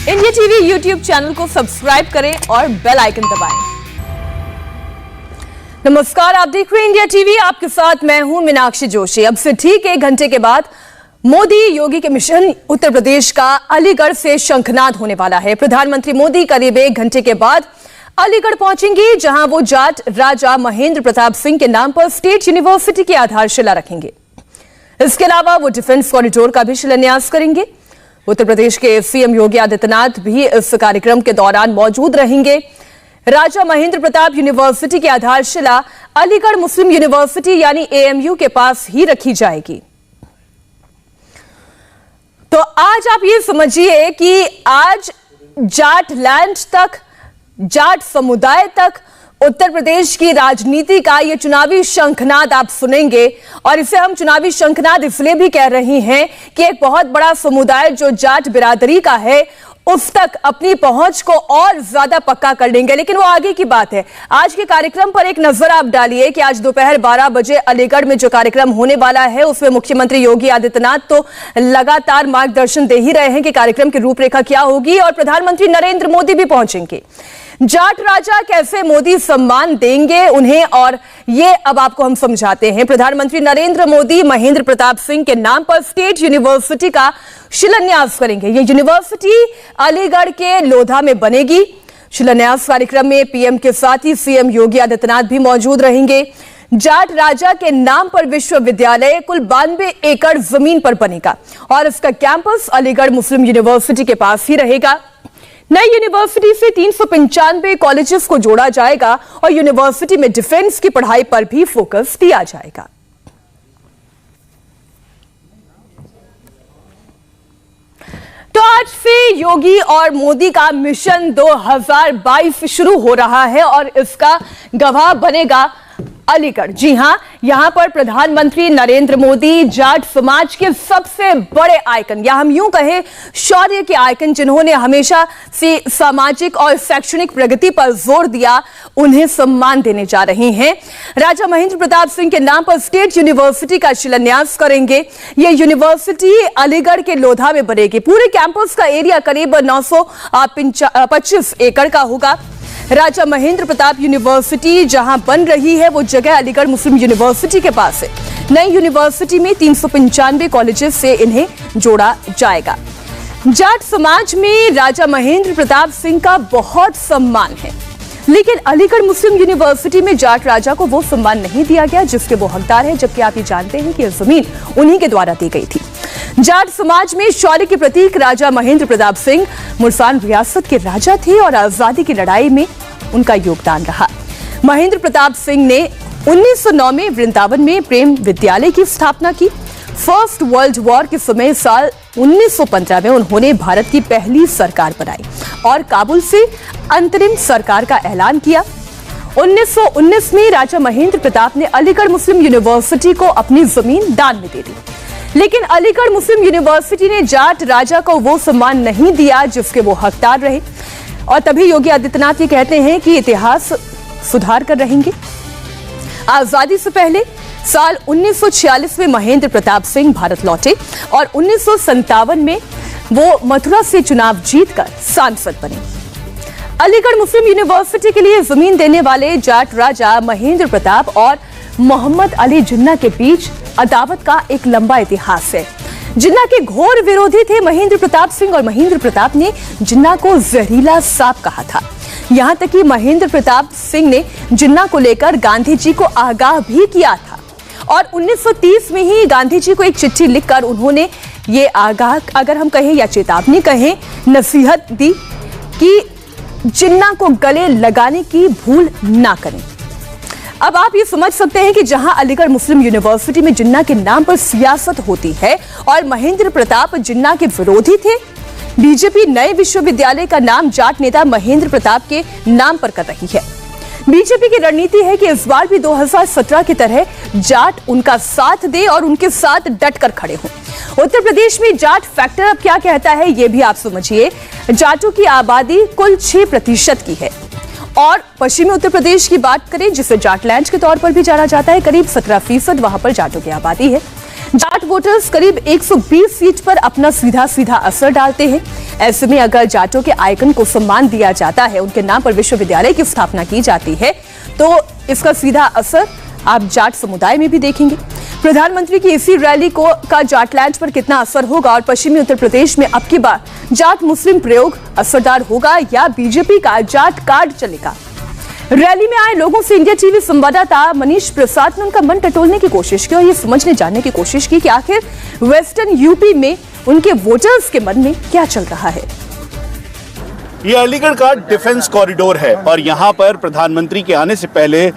India TV YouTube channel को subscribe करें और बेल आइकन दबाएं। नमस्कार, आप देख रहे हैं इंडिया टीवी। आपके साथ मैं हूं मीनाक्षी जोशी। अब से ठीक 1 घंटे के बाद मोदी योगी के मिशन उत्तर प्रदेश का अलीगढ़ से शंखनाद होने वाला है। प्रधानमंत्री मोदी करीब 1 घंटे के बाद अलीगढ़ पहुंचेंगे, जहां वो जाट राजा महेंद्र प्रताप सिंह के नाम पर स्टेट यूनिवर्सिटी की आधारशिला रखेंगे। इसके अलावा वो डिफेंस कॉरिडोर का भी शिलान्यास करेंगे। उत्तर प्रदेश के सीएम योगी आदित्यनाथ भी इस कार्यक्रम के दौरान मौजूद रहेंगे। राजा महेंद्र प्रताप यूनिवर्सिटी की आधारशिला अलीगढ़ मुस्लिम यूनिवर्सिटी यानी एएमयू के पास ही रखी जाएगी। तो आज आप ये समझिए कि आज जाट लैंड तक, जाट समुदाय तक उत्तर प्रदेश की राजनीति का ये चुनावी शंखनाद आप सुनेंगे। और इसे हम चुनावी शंखनाद इसलिए भी कह रहे हैं कि एक बहुत बड़ा समुदाय जो जाट बिरादरी का है उस तक अपनी पहुंच को और ज्यादा पक्का कर लेंगे। लेकिन वो आगे की बात है। आज के कार्यक्रम पर एक नजर आप डालिए कि आज दोपहर 12 बजे अलीगढ़ में जो कार्यक्रम होने वाला है उसमें मुख्यमंत्री योगी आदित्यनाथ तो लगातार मार्गदर्शन दे ही रहे हैं कि कार्यक्रम की रूपरेखा क्या होगी, और प्रधानमंत्री नरेंद्र मोदी भी पहुंचेंगे। जाट राजा कैसे मोदी सम्मान देंगे उन्हें, और ये अब आपको हम समझाते हैं। प्रधानमंत्री नरेंद्र मोदी महेंद्र प्रताप सिंह के नाम पर स्टेट यूनिवर्सिटी का शिलान्यास करेंगे। ये यूनिवर्सिटी अलीगढ़ के लोधा में बनेगी। शिलान्यास कार्यक्रम में पीएम के साथ ही सीएम योगी आदित्यनाथ भी मौजूद रहेंगे। जाट राजा के नाम पर विश्वविद्यालय कुल 92 एकड़ जमीन पर बनेगा और इसका कैंपस अलीगढ़ मुस्लिम यूनिवर्सिटी के पास ही रहेगा। नई यूनिवर्सिटी से 395 कॉलेजेस को जोड़ा जाएगा और यूनिवर्सिटी में डिफेंस की पढ़ाई पर भी फोकस दिया जाएगा। तो आज से योगी और मोदी का मिशन 2022 शुरू हो रहा है और इसका गवाह बनेगा अलीगढ़। जी हां, यहां पर प्रधानमंत्री नरेंद्र मोदी जाट समाज के सबसे बड़े आइकन, या हम यूं कहें शौर्य के आइकन, जिन्होंने हमेशा से सामाजिक और शैक्षणिक प्रगति पर जोर दिया, उन्हें सम्मान देने जा रहे हैं। राजा महेंद्र प्रताप सिंह के नाम पर स्टेट यूनिवर्सिटी का शिलान्यास करेंगे। यह यूनिवर्सिटी अलीगढ़ के लोधा में बनेगी। पूरे कैंपस का एरिया करीब 925 एकड़ का होगा। राजा महेंद्र प्रताप यूनिवर्सिटी जहां बन रही है वो जगह अलीगढ़ मुस्लिम यूनिवर्सिटी के पास है। नई यूनिवर्सिटी में 395 कॉलेजेस से इन्हें जोड़ा जाएगा। जाट समाज में राजा महेंद्र प्रताप सिंह का बहुत सम्मान है, लेकिन अलीगढ़ मुस्लिम यूनिवर्सिटी में जाट राजा को वो सम्मान नहीं दिया गया जिसके वो हकदार है, जबकि आप ये जानते हैं कि यह जमीन उन्हीं के द्वारा दी गई थी। जाट समाज में शौर्य के प्रतीक राजा महेंद्र प्रताप सिंह मुल्तान रियासत के राजा थे और आजादी की लड़ाई में उनका योगदान रहा। महेंद्र प्रताप सिंह ने 1909 में वृंदावन में प्रेम विद्यालय की स्थापना की। फर्स्ट वर्ल्ड वॉर के समय साल 1915 में उन्होंने भारत की पहली सरकार बनाई और काबुल से अंतरिम सरकार का ऐलान किया। 1919 में राजा महेंद्र प्रताप ने अलीगढ़ मुस्लिम यूनिवर्सिटी को अपनी जमीन दान में दे दी, लेकिन अलीगढ़ मुस्लिम यूनिवर्सिटी ने जाट राजा को वो सम्मान नहीं दिया जिसके वो हकदार रहे। और तभी योगी आदित्यनाथ ये कहते हैं कि इतिहास सुधार कर रहेंगे। आजादी से पहले साल 1946 में महेंद्र प्रताप सिंह भारत लौटे और 1957 में वो मथुरा से चुनाव जीतकर सांसद बने। अलीगढ़ मुस्लिम यूनिवर्सिटी के लिए जमीन देने वाले जाट राजा महेंद्र प्रताप और मोहम्मद अली जिन्ना के बीच अदावत का एक लंबा इतिहास है। जिन्ना के घोर विरोधी थे महेंद्र प्रताप सिंह और महेंद्र प्रताप ने जिन्ना को जहरीला सांप कहा था। यहां तक कि महेंद्र प्रताप सिंह ने जिन्ना को लेकर गांधी जी को आगाह भी किया था और 1930 में ही गांधी जी को एक चिट्ठी लिखकर उन्होंने ये आगाह, अगर हम कहें या चेतावनी कहें, नसीहत दी कि जिन्ना को गले लगाने की भूल ना करें। अब आप ये समझ सकते हैं कि जहां अलीगढ़ मुस्लिम यूनिवर्सिटी में जिन्ना के नाम पर सियासत होती है और महेंद्र प्रताप जिन्ना के विरोधी थे, बीजेपी नए विश्वविद्यालय का नाम जाट नेता महेंद्र प्रताप के नाम पर कर रही है। बीजेपी की रणनीति है कि इस बार भी 2017 की तरह जाट उनका साथ दे और उनके साथ डटकर खड़े हों। उत्तर प्रदेश में जाट फैक्टर अब क्या कहता है ये भी आप समझिए। जाटों की आबादी कुल 6% की है और पश्चिमी उत्तर प्रदेश की बात करें जिसे जाटलैंड के तौर पर भी जाना जाता है, करीब 17% वहां पर जाटों की आबादी है। जाट वोटर्स करीब 120 सीट पर अपना सीधा सीधा असर डालते हैं। ऐसे में अगर जाटों के आइकन को सम्मान दिया जाता है, उनके नाम पर विश्वविद्यालय की स्थापना की जाती है, तो इसका सीधा असर आप जाट समुदाय में भी देखेंगे। प्रधानमंत्री की इसी रैली का जाटलैंड पर कितना असर होगा और पश्चिमी उत्तर प्रदेश में अब की बार जाट मुस्लिम प्रयोग असरदार होगा या बीजेपी का जाट कार्ड चलेगा? रैली में आए लोगों से इंडिया टीवी संवाददाता मनीष प्रसाद ने उनका मन टटोलने की कोशिश की और ये समझने जानने की कोशिश की कि आखिर वेस्टर्न यूपी में उनके वोटर्स के मन में क्या चल रहा है। ये अलीगढ़ का डिफेंस कॉरिडोर है और यहाँ पर प्रधानमंत्री के आने से पहले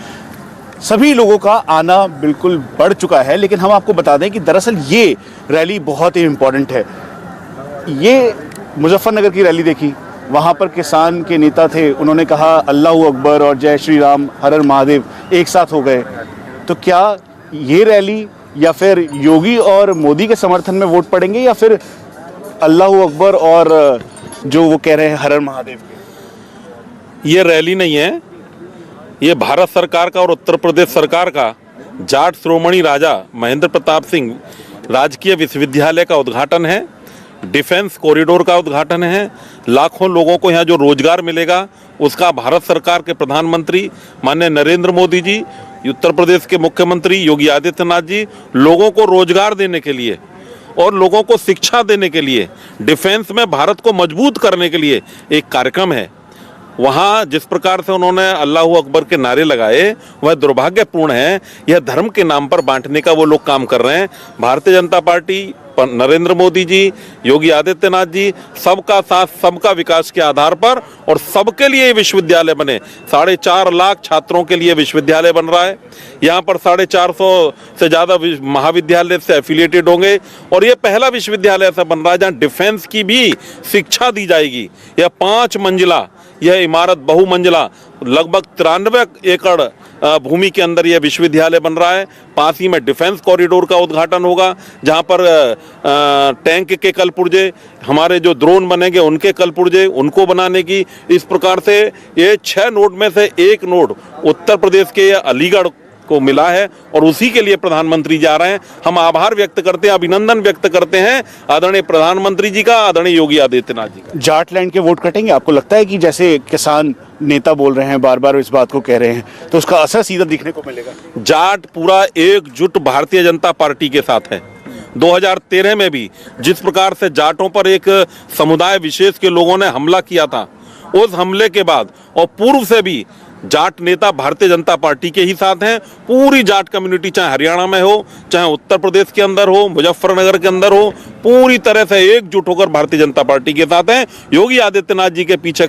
सभी लोगों का आना बिल्कुल बढ़ चुका है। लेकिन हम आपको बता दें कि दरअसल ये रैली बहुत ही इम्पोर्टेंट है। ये मुजफ्फरनगर की रैली देखी, वहाँ पर किसान के नेता थे, उन्होंने कहा अल्लाहू अकबर और जय श्री राम हर हर महादेव एक साथ हो गए। तो क्या ये रैली या फिर योगी और मोदी के समर्थन में वोट पड़ेंगे या फिर अल्लाहू अकबर और जो वो कह रहे हैं हर हर महादेव? ये रैली नहीं है, ये भारत सरकार का और उत्तर प्रदेश सरकार का जाट श्रोमणी राजा महेंद्र प्रताप सिंह राजकीय विश्वविद्यालय का उद्घाटन है, डिफेंस कॉरिडोर का उद्घाटन है। लाखों लोगों को यहाँ जो रोजगार मिलेगा उसका भारत सरकार के प्रधानमंत्री माननीय नरेंद्र मोदी जी, उत्तर प्रदेश के मुख्यमंत्री योगी आदित्यनाथ जी लोगों को रोजगार देने के लिए और लोगों को शिक्षा देने के लिए, डिफेंस में भारत को मजबूत करने के लिए एक कार्यक्रम है। वहाँ जिस प्रकार से उन्होंने अल्लाहू अकबर के नारे लगाए वह दुर्भाग्यपूर्ण है। यह धर्म के नाम पर बांटने का वो लोग काम कर रहे हैं। भारतीय जनता पार्टी, नरेंद्र मोदी जी, योगी आदित्यनाथ जी सबका साथ सबका विकास के आधार पर और सबके लिए विश्वविद्यालय बने। 4.5 लाख छात्रों के लिए विश्वविद्यालय बन रहा है। यहाँ पर 450 से ज़्यादा महाविद्यालय से एफिलिएटेड होंगे और ये पहला विश्वविद्यालय ऐसा बन रहा है जहाँ डिफेंस की भी शिक्षा दी जाएगी। यह 5 मंजिला यह इमारत बहुमंजिला लगभग 93 एकड़ भूमि के अंदर यह विश्वविद्यालय बन रहा है। पास ही में डिफेंस कॉरिडोर का उद्घाटन होगा जहां पर टैंक के कल पुर्जे, हमारे जो ड्रोन बनेंगे उनके कल पुर्जे, उनको बनाने की इस प्रकार से ये 6 नोड में से एक नोड उत्तर प्रदेश के अलीगढ़ को मिला है और उसी के लिए प्रधानमंत्री जा रहे हैं। हम आभार व्यक्त करते हैं, अभिनंदन व्यक्त करते हैं आदरणीय प्रधानमंत्री जी का, आदरणीय योगी आदित्यनाथ जी का। जाटलैंड के वोट कटेंगे? आपको लगता है कि जैसे किसान नेता बोल रहे हैं, बार बार इस बात को कह रहे हैं, तो उसका असर सीधा दिखने को मिलेगा? जाट पूरा एकजुट भारतीय जनता पार्टी के साथ है। 2013 में भी जिस प्रकार से जाटों पर एक समुदाय विशेष के लोगों ने हमला किया था, उस हमले के बाद और पूर्व से भी जाट नेता भारतीय जनता पार्टी के ही साथ हैं। पूरी जाट कम्युनिटी चाहे हरियाणा में हो, चाहे उत्तर प्रदेश के अंदर हो, मुजफ्फरनगर के अंदर हो, पूरी तरह से एकजुट होकर भारतीय जनता पार्टी के साथ हैं, योगी आदित्यनाथ जी के पीछे।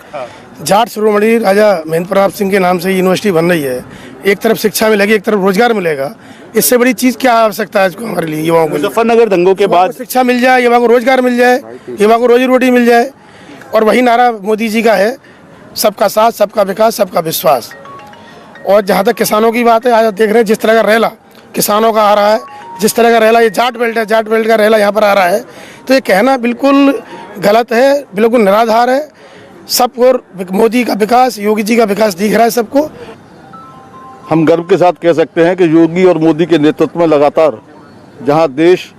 जाट श्रोमणी राजा महेंद्र प्रताप सिंह के नाम से यूनिवर्सिटी बन रही है। एक तरफ शिक्षा मिलेगी, एक तरफ रोजगार मिलेगा। इससे बड़ी चीज क्या आवश्यकता है हमारे लिए युवाओं को? मुजफ्फरनगर दंगों के बाद शिक्षा मिल जाए, युवा को रोजगार मिल जाए, युवा को रोजी रोटी मिल जाए। और वही नारा मोदी जी का है, सबका साथ, सबका विकास, सबका विश्वास। और जहाँ तक किसानों की बात है, आज देख रहे हैं जिस तरह का रैला किसानों का आ रहा है, जिस तरह का रैला ये जाट बेल्ट है, जाट बेल्ट का रैला यहाँ पर आ रहा है, तो ये कहना बिल्कुल गलत है, बिल्कुल निराधार है। सबको मोदी का विकास, योगी जी का विकास दिख रहा है सबको। हम गर्व के साथ कह सकते हैं कि योगी और मोदी के नेतृत्व में लगातार जहां देश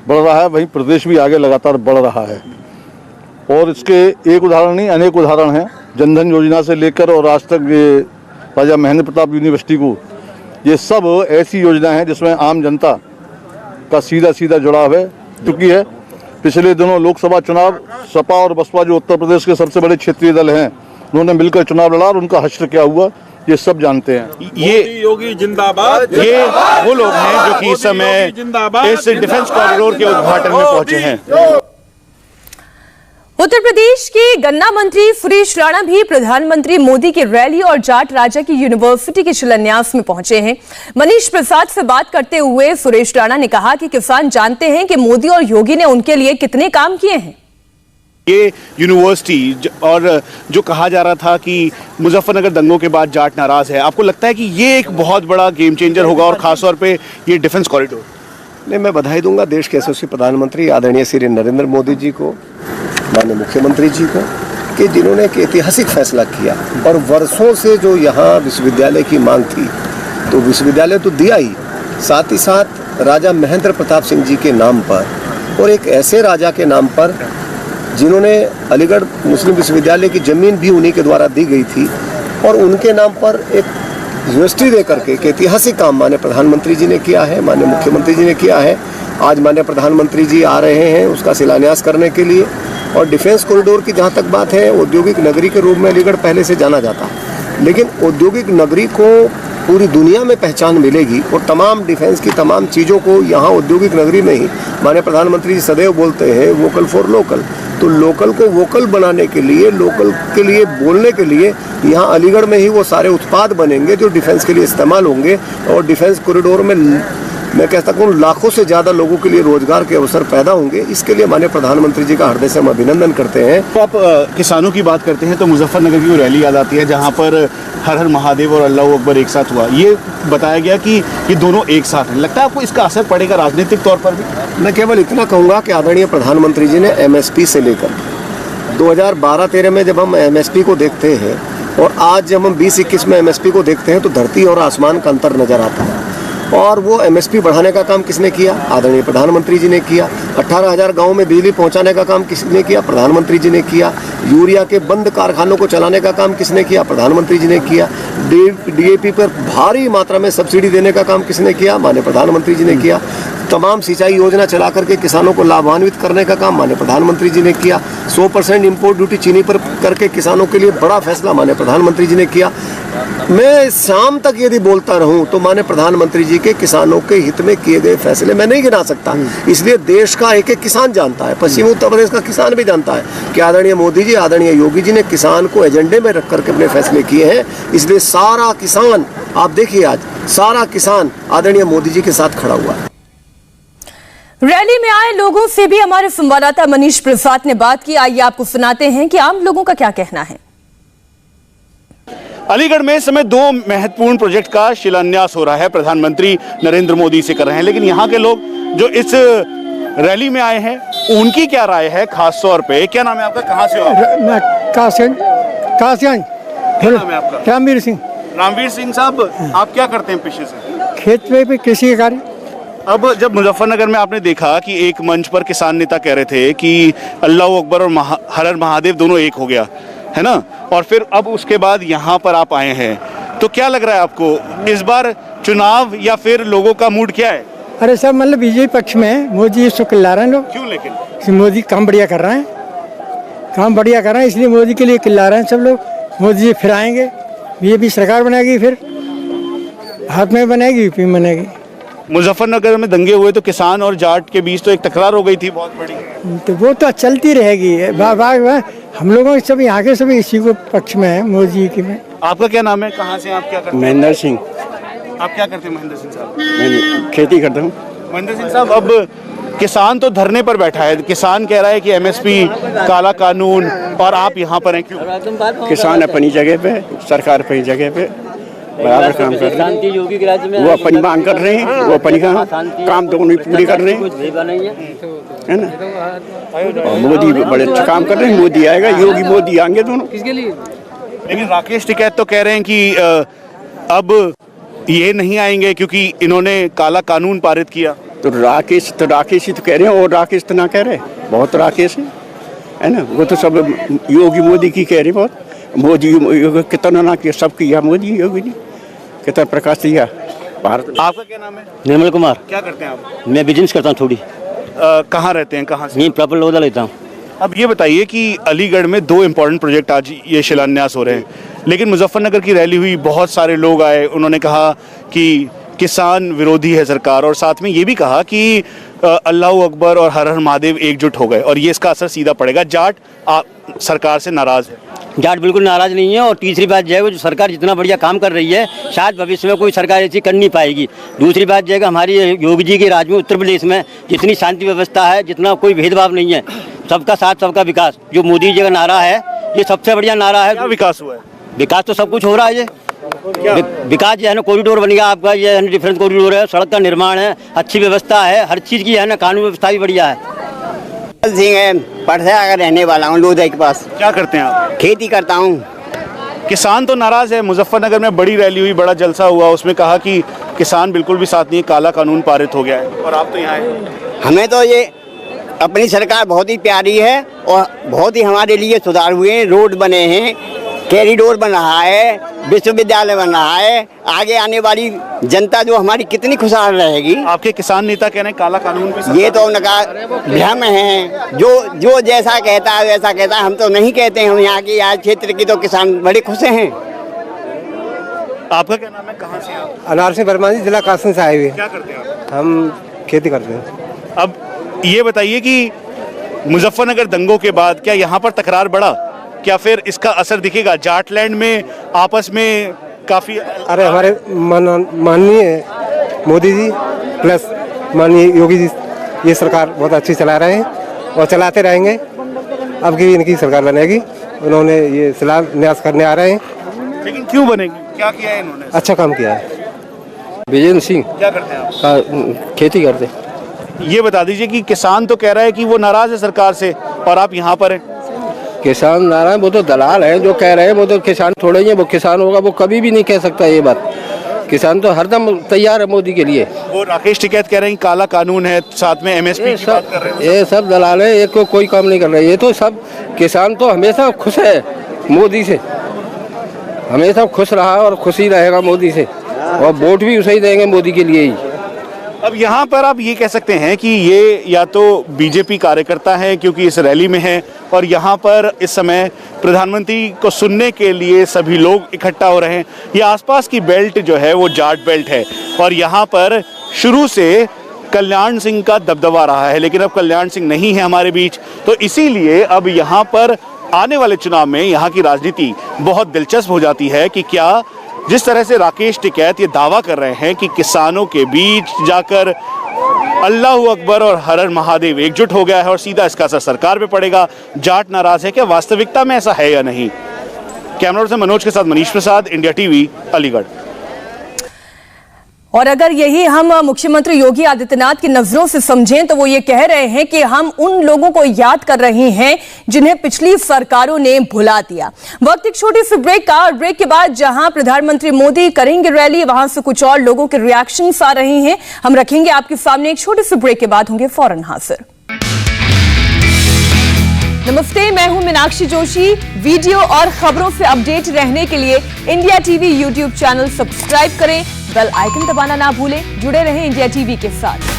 बढ़ रहा है वहीं प्रदेश भी आगे लगातार बढ़ रहा है। और इसके एक उदाहरण नहीं, अनेक उदाहरण हैं। जनधन योजना से लेकर और आज तक ये राजा महेंद्र प्रताप यूनिवर्सिटी को, ये सब ऐसी योजना है जिसमें आम जनता का सीधा सीधा जुड़ाव है। चूँकि है पिछले दिनों लोकसभा चुनाव, सपा और बसपा जो उत्तर प्रदेश के सबसे बड़े क्षेत्रीय दल हैं, उन्होंने मिलकर चुनाव लड़ा और उनका हश्र क्या हुआ ये सब जानते हैं। ये योगी जिंदाबाद, ये वो लोग हैं जो कि इस समय इस डिफेंस कॉरिडोर के उद्घाटन में पहुंचे हैं। उत्तर प्रदेश के गन्ना मंत्री सुरेश राणा भी प्रधानमंत्री मोदी की रैली और जाट राजा की यूनिवर्सिटी के शिलान्यास में पहुंचे हैं। मनीष प्रसाद से बात करते हुए सुरेश राणा ने कहा कि किसान जानते हैं कि मोदी और योगी ने उनके लिए कितने काम किए हैं। ये यूनिवर्सिटी और जो कहा जा रहा था कि मुजफ्फरनगर दंगों के बाद जाट नाराज है, आपको लगता है कि ये एक बहुत बड़ा गेम चेंजर होगा और खासतौर पे ये डिफेंस कॉरिडोर? नहीं, मैं बधाई दूंगा देश के यशस्वी प्रधानमंत्री आदरणीय श्री नरेंद्र मोदी जी को, माननीय मुख्यमंत्री जी को, कि जिन्होंने एक ऐतिहासिक फैसला किया। और वर्षों से जो यहाँ विश्वविद्यालय की मांग थी, तो विश्वविद्यालय तो दिया ही, साथ ही साथ राजा महेंद्र प्रताप सिंह जी के नाम पर और एक ऐसे राजा के नाम पर जिन्होंने अलीगढ़ मुस्लिम विश्वविद्यालय की ज़मीन भी उन्हीं के द्वारा दी गई थी, और उनके नाम पर एक यूनिवर्सिटी दे करके एक ऐतिहासिक काम माननीय प्रधानमंत्री जी ने किया है, माननीय मुख्यमंत्री जी ने किया है। आज माननीय प्रधानमंत्री जी आ रहे हैं उसका शिलान्यास करने के लिए। और डिफेंस कॉरिडोर की जहाँ तक बात है, औद्योगिक नगरी के रूप में अलीगढ़ पहले से जाना जाता है, लेकिन औद्योगिक नगरी को पूरी दुनिया में पहचान मिलेगी और तमाम डिफेंस की तमाम चीज़ों को यहाँ औद्योगिक नगरी में ही माननीय प्रधानमंत्री जी सदैव बोलते हैं वोकल फॉर लोकल। तो लोकल को वोकल बनाने के लिए, लोकल के लिए बोलने के लिए यहाँ अलीगढ़ में ही वो सारे उत्पाद बनेंगे जो डिफेंस के लिए इस्तेमाल होंगे। और डिफेंस कॉरिडोर में मैं कहता हूँ लाखों से ज़्यादा लोगों के लिए रोजगार के अवसर पैदा होंगे। इसके लिए माननीय प्रधानमंत्री जी का हृदय से हम अभिनंदन करते हैं। तो आप किसानों की बात करते हैं तो मुजफ्फरनगर की वो रैली याद आती है जहाँ पर हर हर महादेव और अल्लाह अकबर एक साथ हुआ। ये बताया गया कि ये दोनों एक साथ हैं। लगता है आपको इसका असर पड़ेगा राजनीतिक तौर पर भी? मैं केवल इतना कहूँगा कि आदरणीय प्रधानमंत्री जी ने MSP से लेकर 2012-13 में जब हम MSP को देखते हैं और आज जब हम 20-21 में MSP को देखते हैं तो धरती और आसमान का अंतर नजर आता है। और वो MSP बढ़ाने का काम किसने किया? आदरणीय प्रधानमंत्री जी ने किया। 18,000 गाँव में बिजली पहुंचाने का काम किसने किया? प्रधानमंत्री जी ने किया। यूरिया के बंद कारखानों को चलाने का काम किसने किया? प्रधानमंत्री जी ने किया। DAP पर भारी मात्रा में सब्सिडी देने का काम किसने किया? माननीय प्रधानमंत्री जी ने किया। तमाम सिंचाई योजना चला करके किसानों को लाभान्वित करने का काम माननीय प्रधानमंत्री जी ने किया। 100% इम्पोर्ट ड्यूटी चीनी पर करके किसानों के लिए बड़ा फैसला माननीय प्रधानमंत्री जी ने किया। मैं शाम तक यदि बोलता रहूं तो माननीय प्रधानमंत्री जी के किसानों के हित में किए गए फैसले मैं नहीं गिना सकता। इसलिए देश का एक एक किसान जानता है, पश्चिमी उत्तर प्रदेश का किसान भी जानता है कि आदरणीय मोदी जी, आदरणीय योगी जी ने किसान को एजेंडे में रख करके अपने फैसले किए हैं। इसलिए सारा किसान, आप देखिए आज सारा किसान आदरणीय मोदी जी के साथ खड़ा हुआ है। रैली में आए लोगों से भी हमारे संवाददाता मनीष प्रसाद ने बात की। आइए आपको सुनाते हैं कि आम लोगों का क्या कहना है। अलीगढ़ में इस समय दो महत्वपूर्ण प्रोजेक्ट का शिलान्यास हो रहा है, प्रधानमंत्री नरेंद्र मोदी से कर रहे हैं। लेकिन यहाँ के लोग जो इस रैली में आए हैं उनकी क्या राय है खास तौर पे? क्या नाम है आपका, कहाँ से हो आप? कासियान। क्या नाम है आपका? रामवीर सिंह। रामवीर सिंह साहब, आप क्या करते हैं पेशे से? खेत पे कृषि का कार्य। अब जब मुजफ्फरनगर में आपने देखा कि एक मंच पर किसान नेता कह रहे थे कि अल्लाह अकबर और हर हर महादेव दोनों एक हो गया है ना, और फिर अब उसके बाद यहाँ पर आप आए हैं, तो क्या लग रहा है आपको इस बार चुनाव या फिर लोगों का मूड क्या है? अरे सब मतलब बीजेपी पक्ष में मोदी इसको किल्ला रहे हैं लोग। क्यों? लेकिन मोदी काम बढ़िया कर रहे हैं, काम बढ़िया कर रहे हैं, इसलिए मोदी के लिए किल्ला रहे हैं सब लोग। मोदी जी फिर आएंगे, बीजेपी सरकार बनेगी, फिर हाथ में बनेगी, यूपी में बनेगी। मुजफ्फरनगर में दंगे हुए तो किसान और जाट के बीच तो एक तकरार हो गई थी बहुत बड़ी। तो वो तो चलती रहेगी। हम लोगों सब यहाँ के सब इसी को पक्ष में है, मोदी की में। आपका क्या नाम है, कहाँ से, आप क्या करते हैं? महेंद्र सिंह। आप क्या करते हैं महेंद्र सिंह साहब? मैं खेती करता हूँ। महेंद्र सिंह साहब, अब किसान तो धरने पर बैठा है, किसान कह रहा है कि MSP काला कानून, और आप यहाँ पर हैं क्यों? किसान अपनी जगह पे, सरकार अपनी जगह पे बराबर काम कर रहे हैं। वो अपनी मांग कर रहे हैं, वो अपनी काम दोनों पूरी कर रहे हैं, है ना। और मोदी बड़े अच्छा काम कर रहे हैं। मोदी आएगा, योगी मोदी आएंगे दोनों। किसके लिए? लेकिन राकेश टिकैत तो कह रहे हैं कि अब ये नहीं आएंगे क्योंकि इन्होंने काला कानून पारित किया। तो राकेश ही तो कह रहे हैं, और राकेश तो ना कह रहे, बहुत राकेश है ना। वो तो सब योगी मोदी की कह रहे, बहुत मोदी कितना ना किया, सब किया मोदी योगी ने, कितना प्रकाश दिया भारत। आपका क्या नाम है? निर्मल कुमार। क्या करते हैं आप? मैं बिजनेस करता हूँ थोड़ी। कहाँ रहते हैं, कहाँ से? यहीं प्रॉपर लोधा लेता हूँ। अब ये बताइए कि अलीगढ़ में दो इम्पोर्टेंट प्रोजेक्ट आज ये शिलान्यास हो रहे हैं, लेकिन मुजफ्फरनगर की रैली हुई, बहुत सारे लोग आए, उन्होंने कहा कि किसान विरोधी है सरकार, और साथ में ये भी कहा कि अल्लाह अकबर और हर हर महादेव एकजुट हो गए और ये इसका असर सीधा पड़ेगा। जाट सरकार से नाराज है। जाट बिल्कुल नाराज नहीं है, और तीसरी बात जो है जो सरकार जितना बढ़िया काम कर रही है, शायद भविष्य में कोई सरकार ऐसी कर नहीं पाएगी। दूसरी बात जो है हमारी योगी जी के राज में उत्तर प्रदेश में जितनी शांति व्यवस्था है, जितना कोई भेदभाव नहीं है, सबका साथ सबका विकास, जो मोदी जी का नारा है ये सबसे बढ़िया नारा है। क्या विकास हुआ है? विकास तो सब कुछ हो रहा है। ये विकास जो है ना, कॉरिडोर बन गया आपका, ये है ना डिफरेंस कॉरिडोर है, सड़क का निर्माण है, अच्छी व्यवस्था है, हर चीज़ की है ना, कानून व्यवस्था भी बढ़िया है। सिंह है, पटसा का रहने वाला हूँ, लोधा के पास। क्या करते हैं आप? खेती करता हूँ। किसान तो नाराज है। मुजफ्फरनगर में बड़ी रैली हुई, बड़ा जलसा हुआ, उसमें कहा कि किसान बिल्कुल भी साथ नहीं है, काला कानून पारित हो गया है और आप तो यहाँ आए। हमें तो ये अपनी सरकार बहुत ही प्यारी है और बहुत ही हमारे लिए सुधार हुए हैं, रोड बने हैं, कॉरिडोर बन रहा है, विश्वविद्यालय बन रहा है, आगे आने वाली जनता जो हमारी कितनी खुशहाल रहेगी। आपके किसान नेता कह रहे हैं काला कानून भी ये तो उनका भ्रम है, जो जैसा कहता है वैसा कहता है, हम तो नहीं कहते हैं। हम यहाँ की आज क्षेत्र की तो किसान बड़े खुश हैं। आपका क्या नाम है, कहाँ से आप? अनार से बर्मा जी, जिला कासगंज से आए हुए। क्या करते हैं आप? हम खेती करते हैं। अब ये बताइए कि मुजफ्फरनगर दंगों के बाद क्या यहाँ पर तकरार बढ़ा, क्या फिर इसका असर दिखेगा? जाटलैंड में आपस में काफी अरे हमारे माननीय मोदी जी प्लस माननीय योगी जी ये सरकार बहुत अच्छी चला रहे हैं और चलाते रहेंगे। अब की इनकी सरकार बनेगी, उन्होंने ये शिलान्यास करने आ रहे हैं। लेकिन क्यों बनेगी, क्या किया है इन्होंने? अच्छा काम किया है। विजेंद्र सिंह क्या करते हैं आप? खेती करते। ये बता दीजिए कि किसान तो कह रहा है कि वो नाराज है सरकार से और आप यहाँ पर हैं। किसान नारायण वो तो दलाल है, जो कह रहे हैं वो तो किसान थोड़े ही है। वो किसान होगा वो कभी भी नहीं कह सकता ये बात। किसान तो हरदम तैयार है मोदी के लिए। वो राकेश टिकैत कह रहे हैं काला कानून है, साथ में एमएसपी की बात कर रहे हैं। ये सब दलाल है, एक को कोई काम नहीं कर रहे। ये तो सब किसान तो हमेशा खुश है मोदी से, हमेशा खुश रहा और खुश ही रहेगा मोदी से, और वोट भी उसे ही देंगे मोदी के लिए ही। अब यहाँ पर आप ये कह सकते हैं कि ये या तो बीजेपी कार्यकर्ता है क्योंकि इस रैली में है, और यहाँ पर इस समय प्रधानमंत्री को सुनने के लिए सभी लोग इकट्ठा हो रहे हैं। ये आसपास की बेल्ट जो है वो जाट बेल्ट है और यहाँ पर शुरू से कल्याण सिंह का दबदबा रहा है, लेकिन अब कल्याण सिंह नहीं है हमारे बीच, तो इसीलिए अब यहाँ पर आने वाले चुनाव में यहाँ की राजनीति बहुत दिलचस्प हो जाती है कि क्या जिस तरह से राकेश टिकैत ये दावा कर रहे हैं कि किसानों के बीच जाकर अल्लाह अकबर और हर हर महादेव एकजुट हो गया है और सीधा इसका असर सरकार पे पड़ेगा, जाट नाराज है, क्या वास्तविकता में ऐसा है या नहीं? कैमरा पर्सन मनोज के साथ मनीष प्रसाद, इंडिया टीवी, अलीगढ़। और अगर यही हम मुख्यमंत्री योगी आदित्यनाथ की नजरों से समझें तो वो ये कह रहे हैं कि हम उन लोगों को याद कर रहे हैं जिन्हें पिछली सरकारों ने भुला दिया। वक्त एक छोटी सी ब्रेक का, और ब्रेक के बाद जहां प्रधानमंत्री मोदी करेंगे रैली, वहां से कुछ और लोगों के रिएक्शंस आ रहे हैं, हम रखेंगे आपके सामने। एक छोटी सी ब्रेक के बाद होंगे फौरन हाजिर। नमस्ते, मैं हूं मीनाक्षी जोशी। वीडियो और खबरों से अपडेट रहने के लिए India TV YouTube channel subscribe करें, बेल आइकन दबाना ना भूलें। जुड़े रहें इंडिया टीवी के साथ।